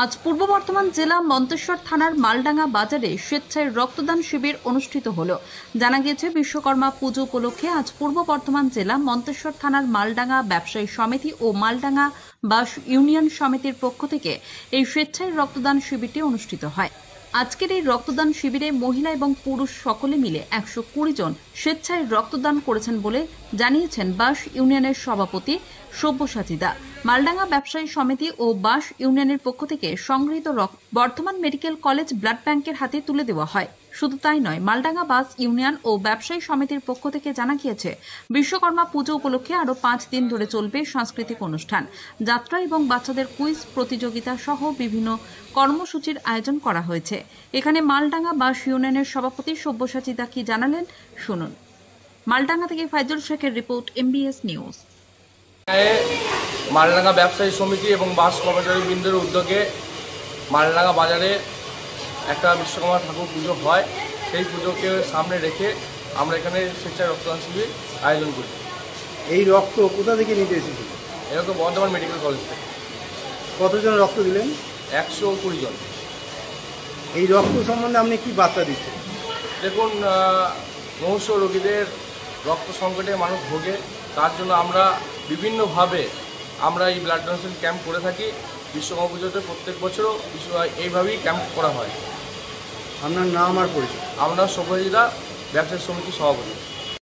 আজ পূর্ব বর্ধমান জেলা মন্তেশ্বর থানার মালডাঙ্গা বাজারে স্বেচ্ছায় রক্তদান শিবির অনুষ্ঠিত হলো। জানা গিয়েছে, বিশ্বকর্মা পুজো উপলক্ষে আজ পূর্ব বর্ধমান জেলা মন্তেশ্বর থানার মালডাঙ্গা ব্যবসায়ী সমিতি ও মালডাঙ্গা বাস ইউনিয়ন সমিতির পক্ষ থেকে এই স্বেচ্ছায় রক্তদান শিবিরটি অনুষ্ঠিত হয়। আজকের এই রক্তদান শিবিরে মহিলা এবং পুরুষ সকলে মিলে 120 জন স্বেচ্ছায় রক্তদান করেছেন বলে জানিয়েছেন বাস ইউনিয়নের সভাপতি সব্যসাচী দা। মালডাঙ্গা ব্যবসায়ী সমিতি ও বাস ইউনিয়নের পক্ষ থেকে সংগৃহীত রক্ত বর্ধমান মেডিকেল কলেজ ব্লাড ব্যাংকের হাতে তুলে দেওয়া হয়। শুধু তাই নয়, মালডাঙ্গা বাস ইউনিয়ন ও ব্যবসায়ী সমিতির পক্ষ থেকে জানা গিয়েছে, বিশ্বকর্মা পুজো উপলক্ষে আরও 5 দিন ধরে চলবে সাংস্কৃতিক অনুষ্ঠান, যাত্রা এবং বাচ্চাদের কুইজ প্রতিযোগিতা সহ বিভিন্ন কর্মসূচির আয়োজন করা হয়েছে। এখানে মালডাঙ্গা বাস ইউনিয়নের সভাপতি সব্যসাচী দা কি জানালেন, শুনুন। মালডাঙ্গা থেকে ফাইজুল শেখের রিপোর্ট, MBS নিউজ। মালডাঙ্গা ব্যবসায়ী সমিতি এবং বাস কর্মচারী বৃন্দের উদ্যোগে মালডাঙ্গা বাজারে একটা বিশ্বকর্মা ঠাকুর পুজো হয়। সেই পুজোকে সামনে রেখে আমরা এখানে স্বেচ্ছায় রক্তদান শিবির আয়োজন করি। এই রক্ত কোথা থেকে নিতে এসেছিল? এরকম বর্ধমান মেডিকেল কলেজ থেকে। কতজন রক্ত দিলেন? 120 জন। এই রক্ত সম্বন্ধে আপনি কি বার্তা দিচ্ছেন? দেখুন, মুমূর্ষু রোগীদের রক্ত সংকটে মানুষ ভোগে, তার জন্য আমরা বিভিন্নভাবে এই ব্লাড ডোনেশন ক্যাম্প করে থাকি। বিশ্বকর্মা পুজোতে প্রত্যেক বছরও এইভাবেই ক্যাম্প করা হয়। আপনার নাম আর পরিচয়? আমরা সব্যসাচী দা, ব্যবসায়ী সমিতির সভাপতি।